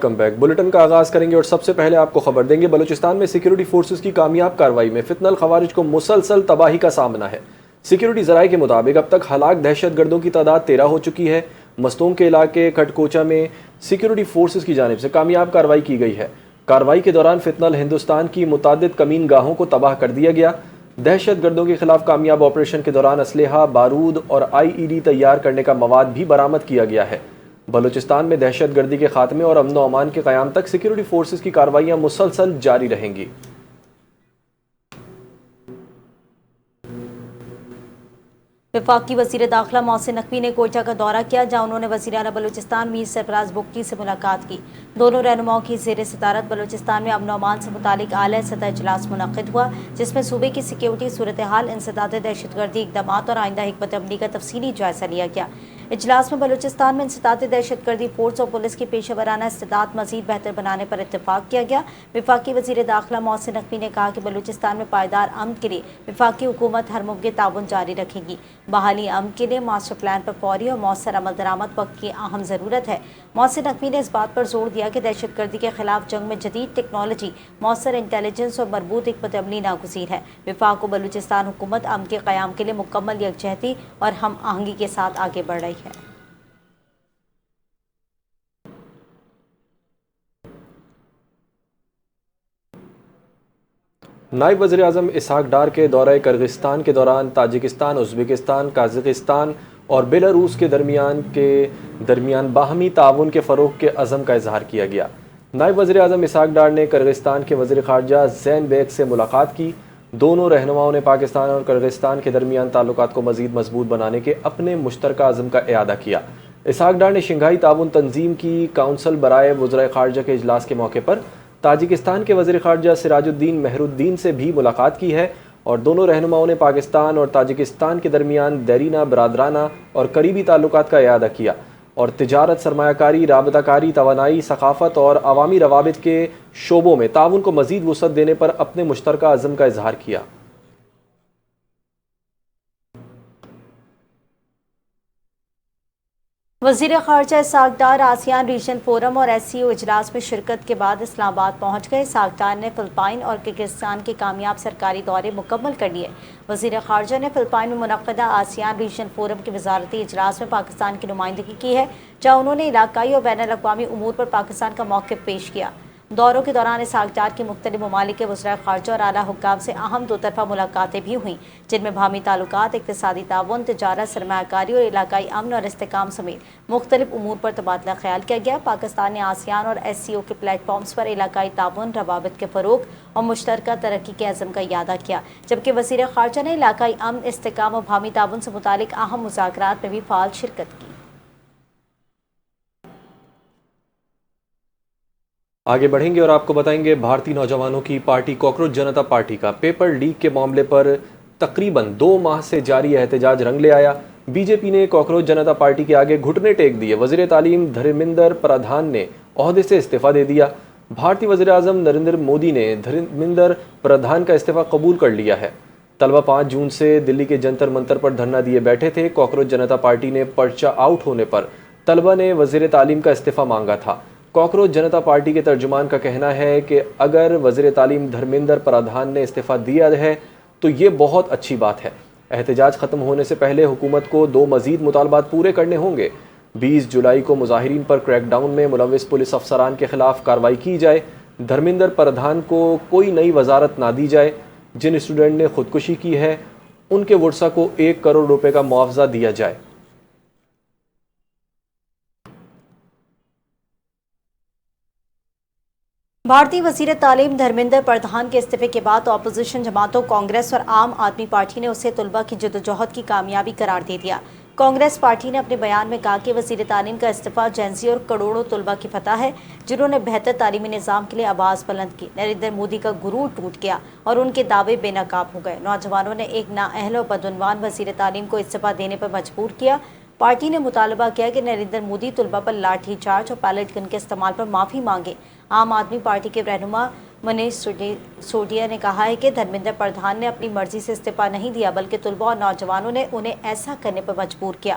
Come back bulletin کا آغاز کریں گے اور سب سے پہلے آپ کو خبر دیں گے بلوچستان میں سیکیورٹی فورسز کی کامیاب کارروائی میں فتنہ الخوارج کو مسلسل تباہی کا سامنا ہے۔ سیکیورٹی ذرائع کے مطابق اب تک ہلاک دہشت گردوں کی تعداد 13 ہو چکی ہے۔ مستونگ کے علاقے کھٹکوچا میں سیکیورٹی فورسز کی جانب سے کامیاب کارروائی کی گئی ہے۔ کارروائی کے دوران فتنہ الہندوستان کی متعدد کمین گاہوں کو تباہ کر دیا گیا۔ دہشت گردوں کے خلاف کامیاب آپریشن کے دوران اسلحہ، بارود اور IED تیار کرنے کا مواد بھی برآمد کیا گیا ہے۔ بلوچستان میں دہشت گردی کے خاتمے اور امن و امان کے قیام تک سیکیورٹی فورسز کی کارروائیاں مسلسل جاری رہیں گی۔ وفاقی وزیر داخلہ محسن نقوی نے کوئٹہ کا دورہ کیا، جہاں انہوں نے وزیر اعلیٰ بلوچستان میر سرفراز بگٹی سے ملاقات کی۔ دونوں رہنماؤں کی زیر صدارت بلوچستان میں امن و امان سے متعلق اعلیٰ سطح اجلاس منعقد ہوا، جس میں صوبے کی سیکیورٹی صورتحال، انسداد دہشت گردی اقدامات اور آئندہ حکمت عملی کا تفصیلی جائزہ لیا گیا۔ اجلاس میں بلوچستان میں انسداد دہشت گردی فورس اور پولیس کی پیشہ ورانہ استعداد مزید بہتر بنانے پر اتفاق کیا گیا۔ وفاقی وزیر داخلہ محسن نقوی نے کہا کہ بلوچستان میں پائیدار امن کے لیے وفاقی حکومت ہر ممکن تعاون جاری رکھے گی۔ بحالی امن کے لیے ماسٹر پلان پر فوری اور مؤثر عمل درآمد وقت کی اہم ضرورت ہے۔ محسن نقوی نے اس بات پر زور دیا کہ دہشت گردی کے خلاف جنگ میں جدید ٹیکنالوجی، مؤثر انٹیلیجنس اور مربوط حکمت عملی ناگزیر ہے۔ وفاق و بلوچستان حکومت امن کے قیام کے لیے مکمل یکجہتی اور ہم آہنگی کے ساتھ آگے بڑھ رہی ہے۔ نائب وزیر اعظم اسحاق ڈار کے دورہ کرغزستان کے دوران تاجکستان، ازبکستان، قازقستان اور بیلاروس کے درمیان باہمی تعاون کے فروغ کے عزم کا اظہار کیا گیا۔ نائب وزیر اعظم اسحاق ڈار نے کرغزستان کے وزیر خارجہ زین بیک سے ملاقات کی۔ دونوں رہنماؤں نے پاکستان اور کرغزستان کے درمیان تعلقات کو مزید مضبوط بنانے کے اپنے مشترکہ عزم کا اعادہ کیا۔ اسحاق ڈار نے شنگھائی تعاون تنظیم کی کونسل برائے وزرائے خارجہ کے اجلاس کے موقع پر تاجکستان کے وزیر خارجہ سراج الدین مہر الدین سے بھی ملاقات کی ہے اور دونوں رہنماؤں نے پاکستان اور تاجکستان کے درمیان دیرینہ، برادرانہ اور قریبی تعلقات کا اعادہ کیا اور تجارت، سرمایہ کاری، رابطہ کاری، توانائی، ثقافت اور عوامی روابط کے شعبوں میں تعاون کو مزید وسعت دینے پر اپنے مشترکہ عزم کا اظہار کیا۔ وزیر خارجہ Ishaq Dar ASEAN region forum اور SCO اجلاس میں شرکت کے بعد اسلام آباد پہنچ گئے۔ اسحاق ڈار نے فلپائن اور کرغزستان کے کامیاب سرکاری دورے مکمل کر لیے۔ وزیر خارجہ نے فلپائن میں منعقدہ آسیان ریجن فورم کے وزارتی اجلاس میں پاکستان کی نمائندگی کی ہے، جہاں انہوں نے علاقائی اور بین الاقوامی امور پر پاکستان کا موقف پیش کیا۔ دوروں کے دوران اسحاق ڈار کی مختلف ممالک کے وزرائے خارجہ اور اعلیٰ حکام سے اہم دو طرفہ ملاقاتیں بھی ہوئیں، جن میں باہمی تعلقات، اقتصادی تعاون، تجارت، سرمایہ کاری اور علاقائی امن اور استحکام سمیت مختلف امور پر تبادلہ خیال کیا گیا۔ پاکستان نے آسیان اور SCO کے پلیٹ فارمز پر علاقائی تعاون، روابط کے فروغ اور مشترکہ ترقی کے عزم کا اعادہ کیا، جبکہ وزیر خارجہ نے علاقائی امن، استحکام اور باہمی تعاون سے متعلق اہم مذاکرات میں بھی فعال شرکت کی۔ آگے بڑھیں گے اور آپ کو بتائیں گے بھارتی نوجوانوں کی پارٹی کوکروچ جنتا پارٹی کا پیپر لیک کے معاملے پر تقریباً 2 ماہ سے جاری احتجاج رنگ لے آیا۔ BJP نے کوکروچ جنتا پارٹی کے آگے گھٹنے ٹیک دیے۔ وزیر تعلیم دھرمیندر پردھان نے عہدے سے استعفیٰ دے دیا۔ بھارتی وزیر اعظم نریندر مودی نے دھرمیندر پردھان کا استعفیٰ قبول کر لیا ہے۔ طلبہ 5 جون سے دلی کے جنتر منتر پر دھرنا دیے بیٹھے تھے۔ کوکروچ جنتا پارٹی نے پرچہ آؤٹ ہونے پر طلبہ نے وزیر تعلیم کا استعفیٰ مانگا تھا۔ کوکروچ جنتا پارٹی کے ترجمان کا کہنا ہے کہ اگر وزیر تعلیم دھرمیندر پردھان نے استعفیٰ دیا ہے تو یہ بہت اچھی بات ہے۔ احتجاج ختم ہونے سے پہلے حکومت کو 2 مزید مطالبات پورے کرنے ہوں گے۔ 20 جولائی کو مظاہرین پر کریک ڈاؤن میں ملوث پولیس افسران کے خلاف کارروائی کی جائے۔ دھرمیندر پردھان کو کوئی نئی وزارت نہ دی جائے۔ جن اسٹوڈنٹ نے خودکشی کی ہے ان کے ورثاء کو 1 کروڑ روپے کا معاوضہ دیا جائے۔ بھارتی وزیر تعلیم دھرمیندر پردھان کے استعفے کے بعد اپوزیشن جماعتوں کانگریس اور عام آدمی پارٹی نے اسے طلبہ کی جدوجہد کی کامیابی قرار دے دیا۔ کانگریس پارٹی نے اپنے بیان میں کہا کہ وزیر تعلیم کا استعفیٰ جینزی اور کروڑوں طلبہ کی فتح ہے، جنہوں نے بہتر تعلیمی نظام کے لیے آواز بلند کی۔ نریندر مودی کا غرور ٹوٹ گیا اور ان کے دعوے بے نقاب ہو گئے۔ نوجوانوں نے ایک نااہل اور بدعنوان وزیر تعلیم کو استعفیٰ دینے پر مجبور کیا۔ پارٹی نے مطالبہ کیا کہ نریندر مودی طلبہ پر لاٹھی چارج اور پیلٹ گن کے استعمال پر معافی مانگے۔ عام آدمی پارٹی کے رہنما منیش سوڈیا نے کہا ہے کہ دھرمیندر پردھان نے اپنی مرضی سے استعفیٰ نہیں دیا، بلکہ طلبہ اور نوجوانوں نے انہیں ایسا کرنے پر مجبور کیا۔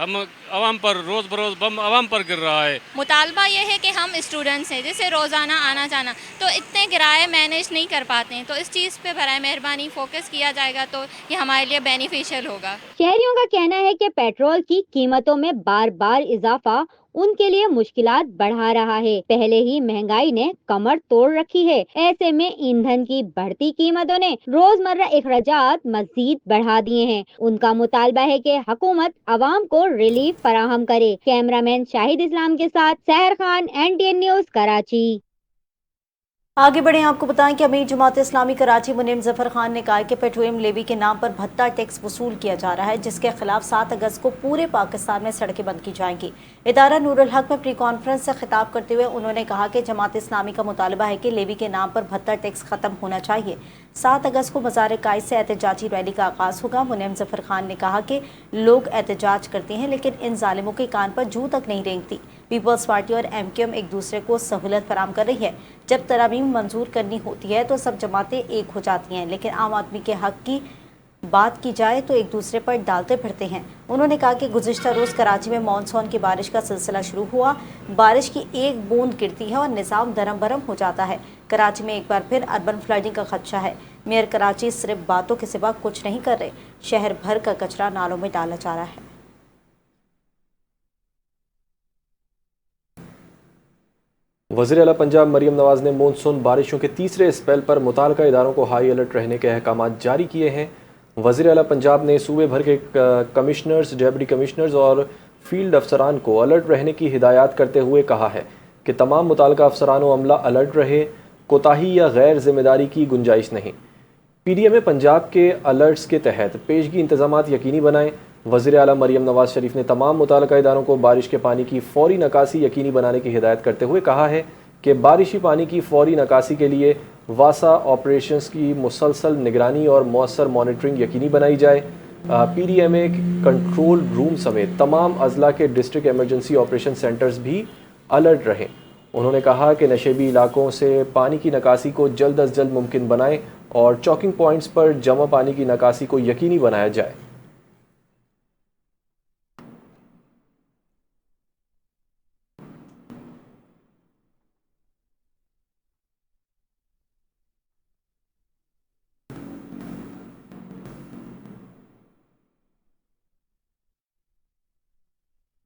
ہم عوام پر روز بروز بم عوام پر گر رہا ہے. مطالبہ یہ ہے کہ ہم اسٹوڈنٹس ہیں جیسے روزانہ آنا جانا تو اتنے کرائے مینیج نہیں کر پاتے ہیں, تو اس چیز پہ برائے مہربانی فوکس کیا جائے گا تو یہ ہمارے لیے بینیفیشیل ہوگا. شہریوں کا کہنا ہے کہ پیٹرول کی قیمتوں میں بار بار اضافہ ان کے لیے مشکلات بڑھا رہا ہے. پہلے ہی مہنگائی نے کمر توڑ رکھی ہے, ایسے میں ایندھن کی بڑھتی قیمتوں نے روزمرہ اخراجات مزید بڑھا دیے ہیں. ان کا مطالبہ ہے کہ حکومت عوام کو ریلیف فراہم کرے. کیمرہ مین شاہد اسلام کے ساتھ سحر خان, NTN نیوز, کراچی. آگے بڑھیں, آپ کو بتائیں کہ امیر جماعت اسلامی کراچی منیم ظفر خان نے کہا کہ پیٹرولیم لیوی کے نام پر بھتہ ٹیکس وصول کیا جا رہا ہے, جس کے خلاف 7 اگست کو پورے پاکستان میں سڑکیں بند کی جائیں گی. ادارہ نور الحق میں پری کانفرنس سے خطاب کرتے ہوئے انہوں نے کہا کہ جماعت اسلامی کا مطالبہ ہے کہ لیوی کے نام پر بھتہ ٹیکس ختم ہونا چاہیے. 7 اگست کو مزار قائد سے احتجاجی ریلی کا آغاز ہوگا. منیم ظفر خان نے کہا کہ لوگ احتجاج کرتے ہیں لیکن ان ظالموں کے کان پر جوں تک نہیں رینگتی. پیپلز پارٹی اور MQM ایک دوسرے کو سہولت فراہم کر رہی ہے. جب ترامیم منظور کرنی ہوتی ہے تو سب جماعتیں ایک ہو جاتی ہیں, لیکن عام آدمی کے حق کی بات کی جائے تو ایک دوسرے پر ڈالتے پھرتے ہیں. انہوں نے کہا کہ گزشتہ روز کراچی میں مانسون کی بارش کا سلسلہ شروع ہوا. بارش کی ایک بوند گرتی ہے اور نظام درم برم ہو جاتا ہے. کراچی میں ایک بار پھر اربن فلڈنگ کا خدشہ ہے. میئر کراچی صرف باتوں کے سوا کچھ نہیں کر رہے. شہر بھر کا کچرا نالوں میں ڈالا جا رہا ہے. وزیر اعلیٰ پنجاب مریم نواز نے مونسون بارشوں کے تیسرے اسپیل پر متعلقہ اداروں کو ہائی الرٹ رہنے کے احکامات جاری کیے ہیں. وزیر اعلیٰ پنجاب نے صوبے بھر کے کمشنرز, ڈپٹی کمشنرز اور فیلڈ افسران کو الرٹ رہنے کی ہدایات کرتے ہوئے کہا ہے کہ تمام متعلقہ افسران و عملہ الرٹ رہے, کوتاہی یا غیر ذمہ داری کی گنجائش نہیں. PDMA پنجاب کے الرٹس کے تحت پیشگی انتظامات یقینی بنائیں. وزیر اعلیٰ مریم نواز شریف نے تمام متعلقہ اداروں کو بارش کے پانی کی فوری نکاسی یقینی بنانے کی ہدایت کرتے ہوئے کہا ہے کہ بارشی پانی کی فوری نکاسی کے لیے واسا آپریشنز کی مسلسل نگرانی اور مؤثر مانیٹرنگ یقینی بنائی جائے. PDMA کنٹرول روم سمیت تمام اضلاع کے ڈسٹرکٹ ایمرجنسی آپریشن سینٹرز بھی الرٹ رہیں. انہوں نے کہا کہ نشیبی علاقوں سے پانی کی نکاسی کو جلد از جلد ممکن بنائیں اور چاکنگ پوائنٹس پر جمع پانی کی نکاسی کو یقینی بنایا جائے.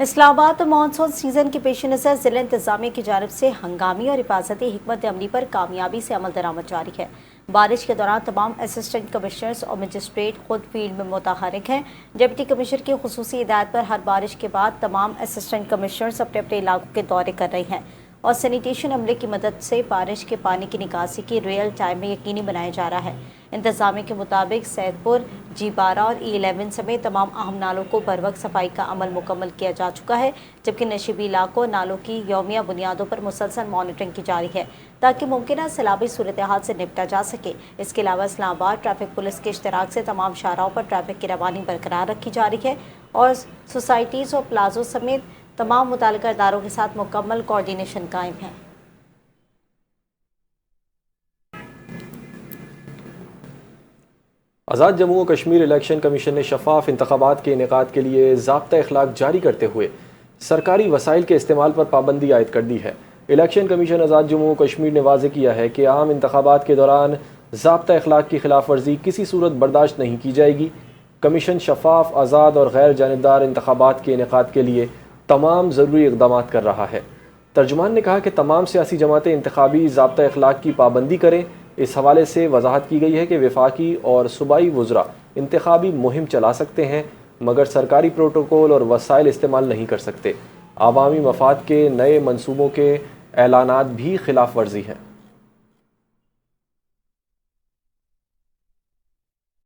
اسلام آباد مانسون سیزن کے پیش نظر ضلع انتظامیہ کی جانب سے ہنگامی اور حفاظتی حکمت عملی پر کامیابی سے عمل درآمد جاری ہے. بارش کے دوران تمام اسسٹنٹ کمشنرز اور مجسٹریٹ خود فیلڈ میں متحرک ہیں. ڈپٹی کمشنر کی خصوصی ہدایت پر ہر بارش کے بعد تمام اسسٹنٹ کمشنرز اپنے اپنے علاقوں کے دورے کر رہے ہیں اور سینیٹیشن عملے کی مدد سے بارش کے پانی کی نکاسی کی ریئل ٹائم میں یقینی بنایا جا رہا ہے. انتظامیہ کے مطابق سید پور, G12 اور E11 سمیت تمام اہم نالوں کو بروقت صفائی کا عمل مکمل کیا جا چکا ہے, جبکہ نشیبی علاقوں نالوں کی یومیہ بنیادوں پر مسلسل مانیٹرنگ کی جاری ہے تاکہ ممکنہ سیلابی صورتحال سے نپٹا جا سکے. اس کے علاوہ اسلام آباد ٹریفک پولیس کے اشتراک سے تمام شاہراہوں پر ٹریفک کی روانی برقرار رکھی جا رہی ہے اور سوسائٹیز اور پلازوں سمیت تمام متعلقہ اداروں کے ساتھ مکمل کوارڈینیشن قائم ہے. آزاد جموں و کشمیر الیکشن کمیشن نے شفاف انتخابات کے انعقاد کے لیے ضابطہ اخلاق جاری کرتے ہوئے سرکاری وسائل کے استعمال پر پابندی عائد کر دی ہے. الیکشن کمیشن آزاد جموں و کشمیر نے واضح کیا ہے کہ عام انتخابات کے دوران ضابطہ اخلاق کی خلاف ورزی کسی صورت برداشت نہیں کی جائے گی. کمیشن شفاف, آزاد اور غیر جانبدار انتخابات کے انعقاد کے لیے تمام ضروری اقدامات کر رہا ہے. ترجمان نے کہا کہ تمام سیاسی جماعتیں انتخابی ضابطہ اخلاق کی پابندی کریں. اس حوالے سے وضاحت کی گئی ہے کہ وفاقی اور صوبائی وزراء انتخابی مہم چلا سکتے ہیں مگر سرکاری پروٹوکول اور وسائل استعمال نہیں کر سکتے. عوامی مفاد کے نئے منصوبوں کے اعلانات بھی خلاف ورزی ہیں.